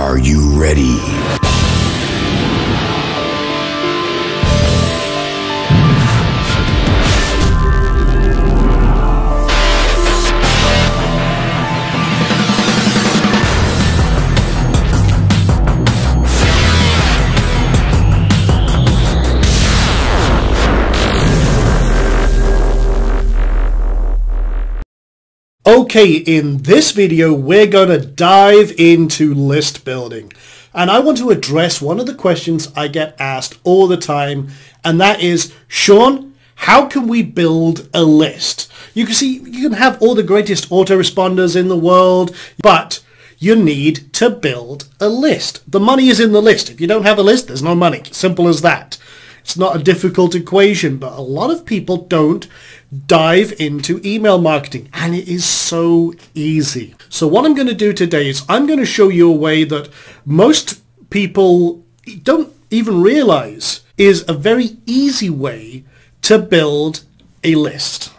Are you ready? Okay, in this video we're going to dive into list building, and I want to address one of the questions I get asked all the time, and that is, Sean, how can we build a list? You can have all the greatest autoresponders in the world, but you need to build a list. The money is in the list. If you don't have a list, there's no money. Simple as that. It's not a difficult equation, but a lot of people don't dive into email marketing, and it is so easy. So what I'm going to do today is I'm going to show you a way that most people don't even realize is a very easy way to build a list.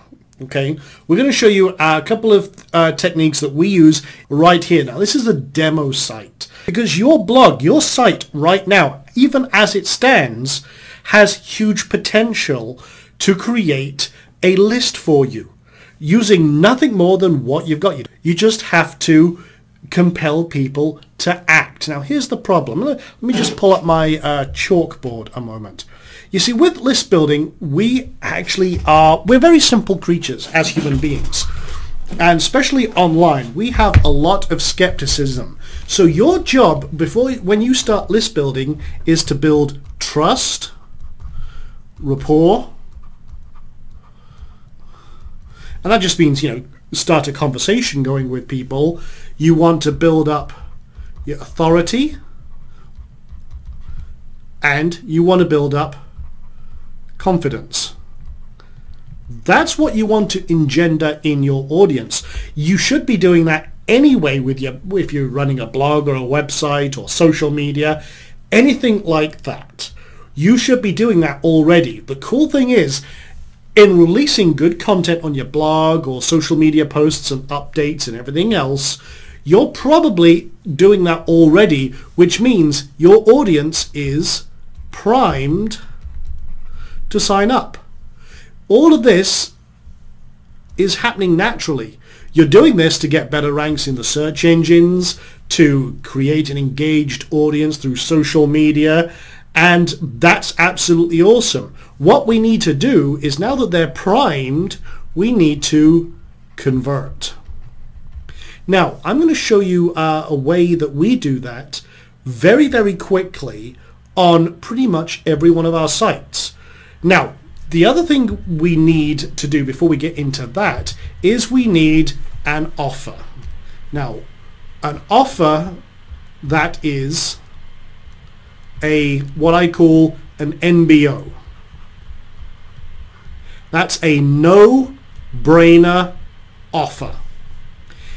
Okay, we're going to show you a couple of techniques that we use right here. Now, this is a demo site because your blog, your site right now, even as it stands, has huge potential to create a list for you using nothing more than what you've got. You just have to compel people to act. Now, here's the problem. Let me just pull up my chalkboard a moment. You see, with list building, we're very simple creatures as human beings. And especially online, we have a lot of skepticism. So your job when you start list building is to build trust, rapport, and that just means, start a conversation going with people. You want to build up your authority, and you want to build up confidence. That's what you want to engender in your audience. You should be doing that anyway if you're running a blog or a website or social media, anything like that. You should be doing that already. The cool thing is, in releasing good content on your blog or social media posts and updates and everything else, you're probably doing that already, which means your audience is primed to sign up. All of this is happening naturally. You're doing this to get better ranks in the search engines, to create an engaged audience through social media, and that's absolutely awesome. What we need to do is, now that they're primed, we need to convert. Now, I'm going to show you a way that we do that very, very quickly on pretty much every one of our sites. Now, the other thing we need to do before we get into that is we need an offer. Now, an offer that is what I call an NBO. That's a no-brainer offer.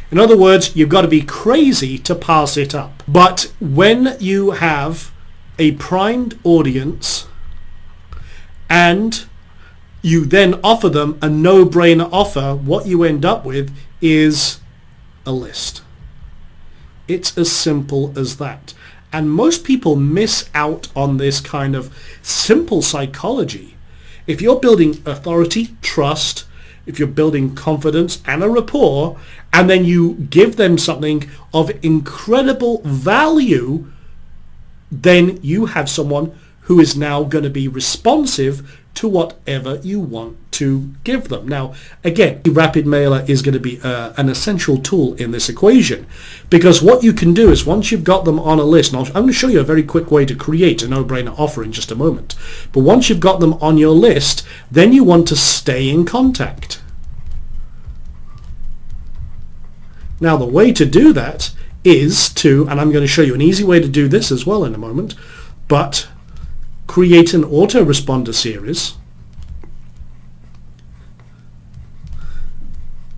In other words, you've got to be crazy to pass it up. But when you have a primed audience and you then offer them a no-brainer offer, what you end up with is a list. It's as simple as that. And most people miss out on this kind of simple psychology. If you're building authority, trust, if you're building confidence and a rapport, and then you give them something of incredible value, then you have someone who is now going to be responsive to whatever you want to give them. Now, again, the rapid mailer is going to be an essential tool in this equation, because what you can do is, once you've got them on a list, and I'm going to show you a very quick way to create a no-brainer offer in just a moment, but once you've got them on your list, then you want to stay in contact. Now, the way to do that is to, and I'm going to show you an easy way to do this as well in a moment, but create an autoresponder series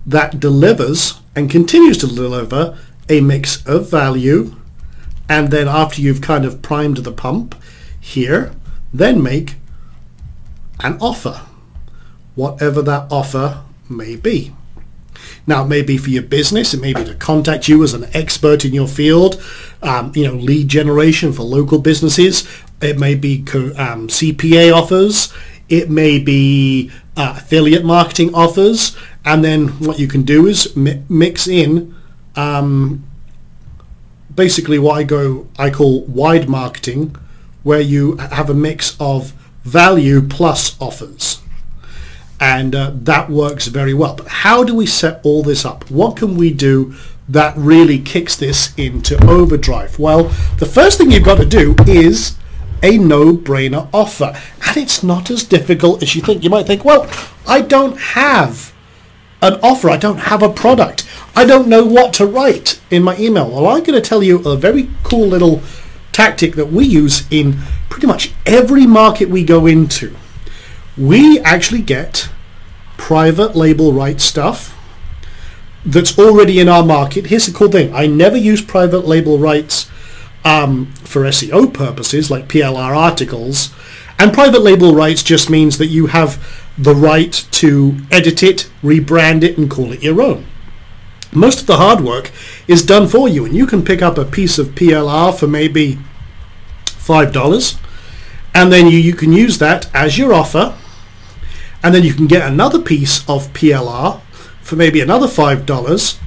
that delivers and continues to deliver a mix of value, and then after you've kind of primed the pump here, then make an offer, whatever that offer may be. Now, it may be for your business, it may be to contact you as an expert in your field, lead generation for local businesses. It may be CPA offers. It may be affiliate marketing offers. And then what you can do is mix in basically what I call wide marketing, where you have a mix of value plus offers. And that works very well. But how do we set all this up? What can we do that really kicks this into overdrive? Well, the first thing you've got to do is a no-brainer offer. And it's not as difficult as you think. You might think, well, I don't have an offer. I don't have a product. I don't know what to write in my email. Well, I'm going to tell you a very cool little tactic that we use in pretty much every market we go into. We actually get private label rights stuff that's already in our market. Here's the cool thing. I never use private label rights for SEO purposes like PLR articles. And private label rights just means that you have the right to edit it, rebrand it, and call it your own. Most of the hard work is done for you, and you can pick up a piece of PLR for maybe $5, and then you can use that as your offer. And then you can get another piece of PLR for maybe another $5,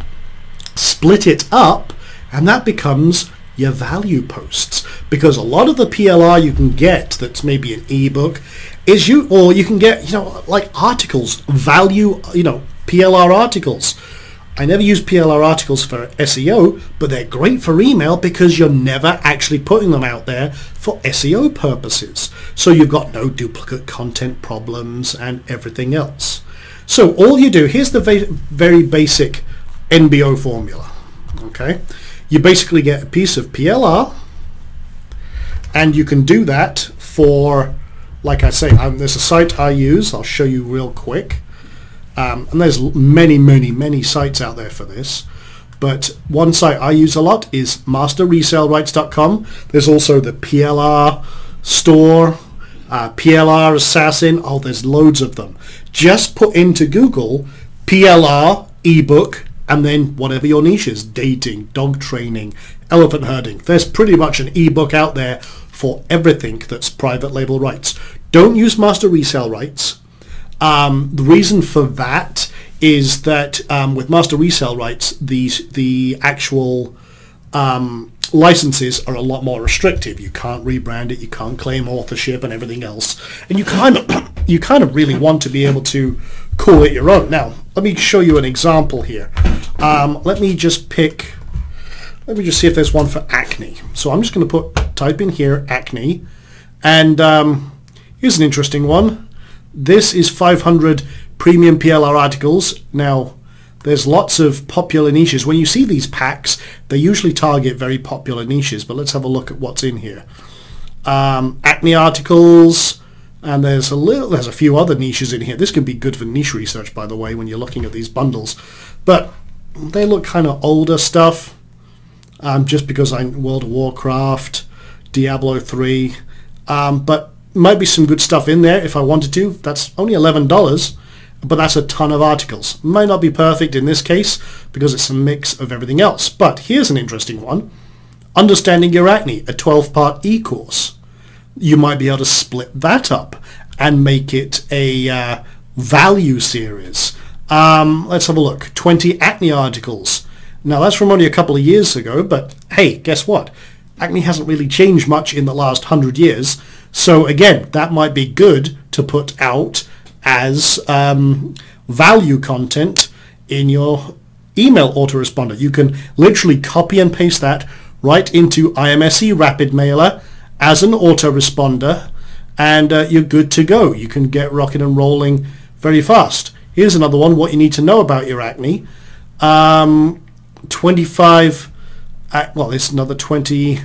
split it up, and that becomes your value posts. Because a lot of the PLR you can get that's maybe an ebook is or you can get, like articles, value, PLR articles. I never use PLR articles for SEO, but they're great for email because you're never actually putting them out there for SEO purposes. So you've got no duplicate content problems and everything else. So all you do, here's the very basic NBO formula. Okay, you basically get a piece of PLR, and you can do that for, like I say, there's a site I use. I'll show you real quick. And there's many sites out there for this, but one site I use a lot is masterresellrights.com. There's also the PLR store, PLR Assassin. Oh, there's loads of them. Just put into Google PLR ebook and then whatever your niche is, dating, dog training, elephant herding. There's pretty much an ebook out there for everything that's private label rights. Don't use master resale rights. The reason for that is that with master resale rights, the actual licenses are a lot more restrictive. You can't rebrand it, you can't claim authorship and everything else, and you kind of really want to be able to call it your own. Now, let me show you an example here. Let me just see if there's one for acne. So I'm just going to type in here acne, and here's an interesting one. This is 500 premium PLR articles. Now, there's lots of popular niches. When you see these packs, they usually target very popular niches, but let's have a look at what's in here. Acne articles, and there's a few other niches in here. This can be good for niche research, by the way, when you're looking at these bundles. But they look kind of older stuff, just because I'm World of Warcraft, Diablo 3, but might be some good stuff in there if I wanted to. That's only $11, but that's a ton of articles. Might not be perfect in this case because it's a mix of everything else. But here's an interesting one. Understanding Your Acne, a 12-part e-course. You might be able to split that up and make it a value series. Let's have a look. 20 acne articles. Now that's from only a couple of years ago, but hey, guess what? Acne hasn't really changed much in the last 100 years. So again, that might be good to put out as value content in your email autoresponder. You can literally copy and paste that right into IMSE Rapid Mailer as an autoresponder, and you're good to go. You can get rocking and rolling very fast. Here's another one, what you need to know about your acne. 25, well, it's another 20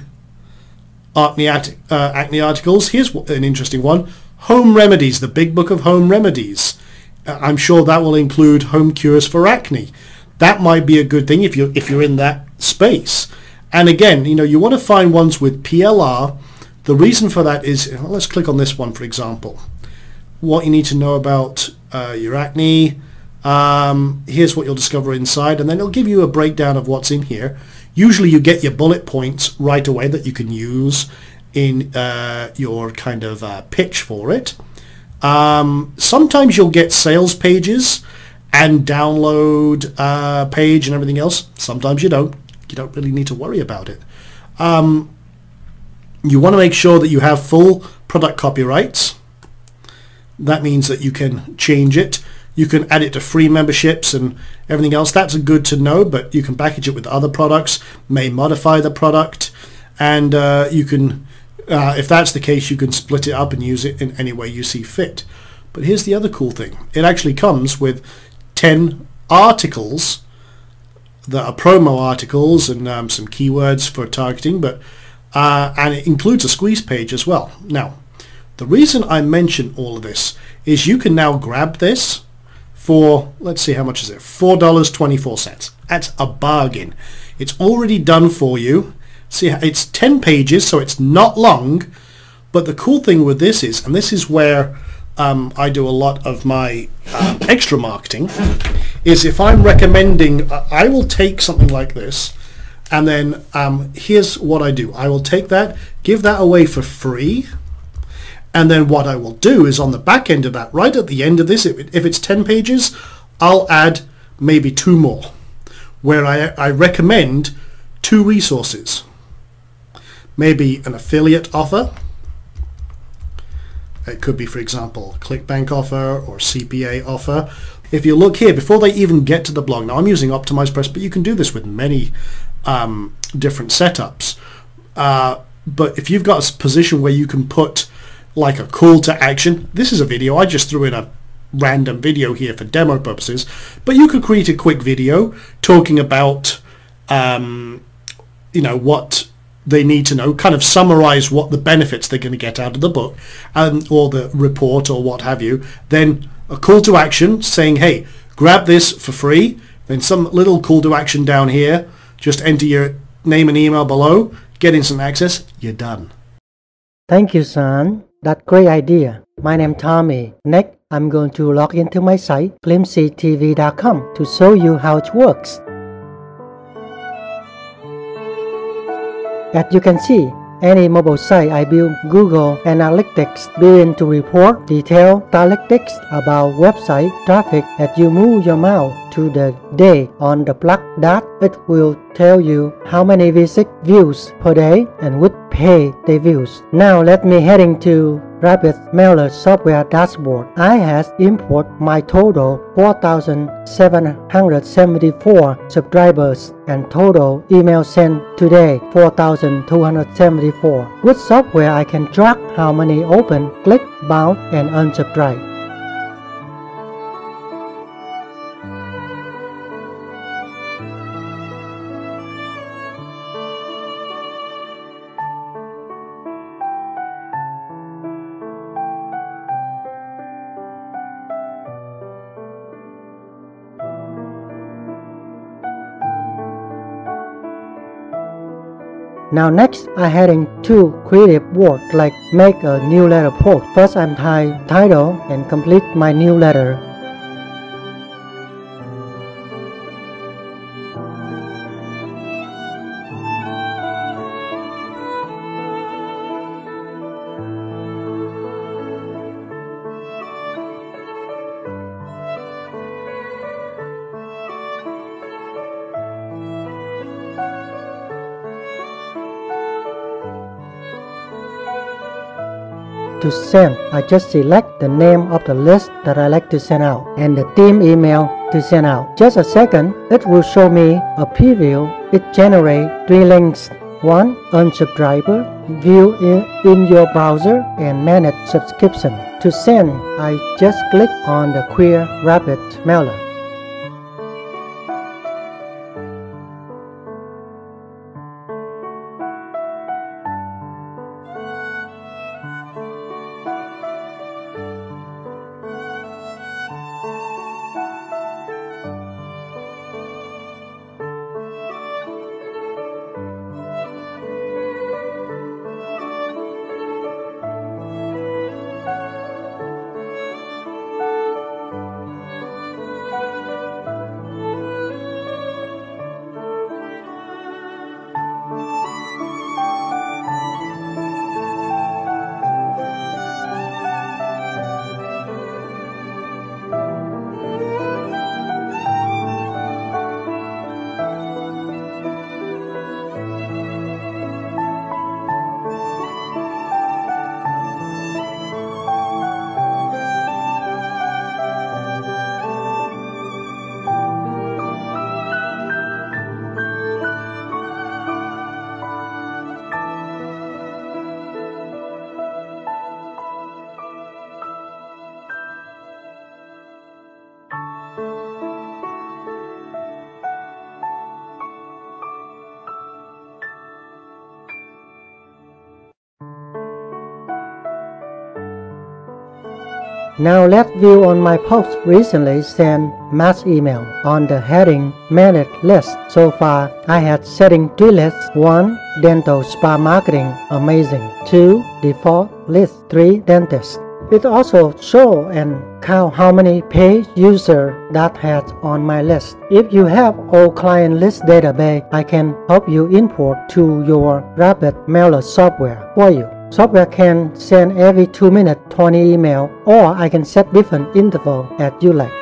acne articles. Here's an interesting one. Home remedies, the big book of home remedies. I'm sure that will include home cures for acne. That might be a good thing if you're in that space. And again, you want to find ones with PLR. The reason for that is, let's click on this one for example. What you need to know about your acne. Here's what you'll discover inside, and then it'll give you a breakdown of what's in here. Usually you get your bullet points right away that you can use in your kind of pitch for it. Sometimes you'll get sales pages and download page and everything else. Sometimes you don't. You don't really need to worry about it. You want to make sure that you have full product copyrights. That means that you can change it. You can add it to free memberships and everything else. That's good to know, but you can package it with other products, may modify the product, and you can, if that's the case, you can split it up and use it in any way you see fit. But here's the other cool thing. It actually comes with 10 articles that are promo articles and some keywords for targeting, but and it includes a squeeze page as well. Now, the reason I mention all of this is you can now grab this for, let's see, how much is it? $4.24. That's a bargain. It's already done for you. See, it's 10 pages, so it's not long. But the cool thing with this is, and this is where I do a lot of my extra marketing, is if I'm recommending, I will take something like this, and then here's what I do. I will take that, give that away for free, and then what I will do is on the back end of that, right at the end of this, if it's 10 pages, I'll add maybe 2 more, where I recommend 2 resources. Maybe an affiliate offer. It could be, for example, ClickBank offer or CPA offer. If you look here, before they even get to the blog, now I'm using OptimizePress, but you can do this with many different setups. But if you've got a position where you can put like a call to action, this is a video, I just threw in a random video here for demo purposes, but you could create a quick video talking about you know, what they need to know, kind of summarize what the benefits they're going to get out of the book or the report or what have you. Then a call to action saying, hey, grab this for free. Then some little call to action down here, just enter your name and email below, get instant access, you're done. Thank you, son. That's great idea. My name Tommy. Next, I'm going to log into my site, flimsytv.com, to show you how it works. As you can see, any mobile site I build, Google Analytics begin to report detailed analytics about website traffic. As you move your mouse to the day on the black dot, it will tell you how many visit views per day and which page they views. Now let me heading to Rapid Mailer software dashboard. I has import my total 4,774 subscribers and total email sent today 4,274. With software I can track how many open, click, bounce and unsubscribe. Now next, I heading to creative work like make a newsletter post. First I'm type title and complete my newsletter. To send, I just select the name of the list that I like to send out and the team email to send out. Just a second, it will show me a preview. It generates 3 links. 1. Unsubscriber, view in your browser and manage subscription. To send, I just click on the Queer Rapid Mailer. Now let's view on my post recently sent mass email on the heading Managed List. So far, I had setting 3 lists. 1. Dental spa marketing, amazing. 2. Default list, 3 dentists. It also show and count how many paid user that has on my list. If you have old client list database, I can help you import to your Rapid Mailer software for you. Software can send every 2 minutes 20 email, or I can set different interval as you like.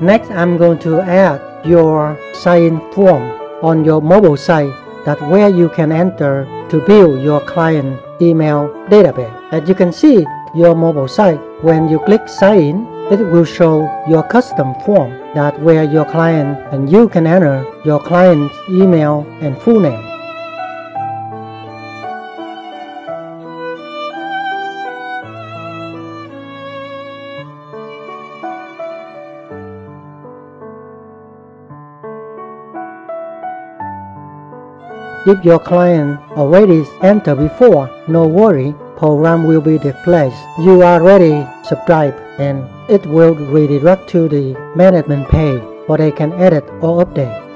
Next, I'm going to add your sign-in form on your mobile site, that where you can enter to build your client email database. As you can see, your mobile site, when you click sign in, it will show your custom form that where your client and you can enter your client's email and full name. If your client already entered before, no worry, program will be displayed. You are already subscribed and it will redirect to the management page where they can edit or update.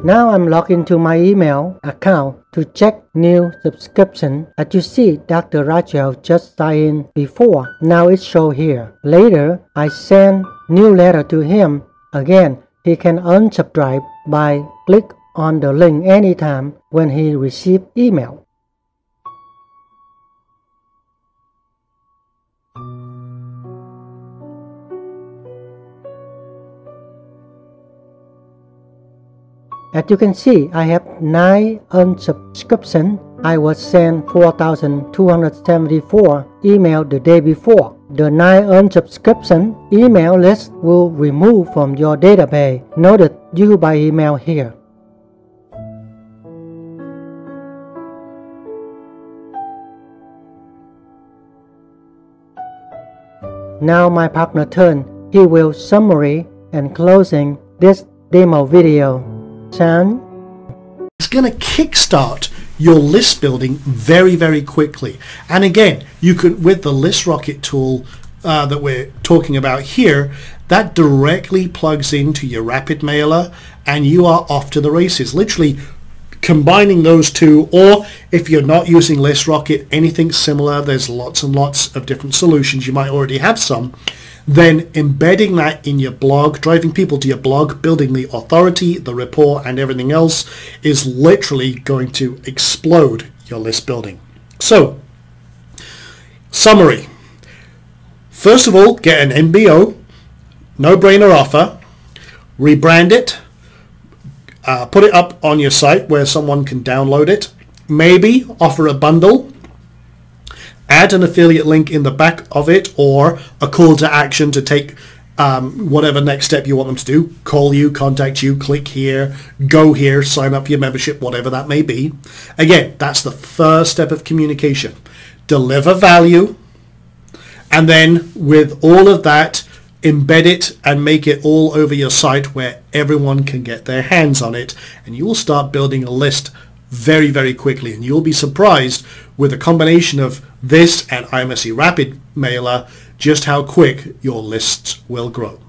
Now I'm logged into my email account to check new subscription. As you see, Dr. Rachel just signed in before. Now it shows here. Later, I send new letter to him. Again, he can unsubscribe by click on the link anytime when he receives email. As you can see, I have 9 unsubscriptions. I was sent 4,274 email the day before. The 9 unsubscription email list will remove from your database. Noted you by email here. Now my partner turn. He will summary and closing this demo video. It's going to kickstart your list building very, very quickly. And again, you can, with the List Rocket tool that we're talking about here, that directly plugs into your Rapid Mailer and you are off to the races. Literally combining those two, or if you're not using List Rocket, anything similar, there's lots and lots of different solutions. You might already have some. Then embedding that in your blog, driving people to your blog, building the authority, the rapport, and everything else is literally going to explode your list building. So, summary. First of all, get an MBO, no-brainer offer, rebrand it, put it up on your site where someone can download it, maybe offer a bundle, add an affiliate link in the back of it, or a call to action to take whatever next step you want them to do. Call you, contact you, click here, go here, sign up for your membership, whatever that may be. Again, that's the first step of communication. Deliver value, and then with all of that, embed it and make it all over your site where everyone can get their hands on it, and you will start building a list very, very quickly. And you'll be surprised with a combination of this and IMSE Rapid Mailer just how quick your lists will grow.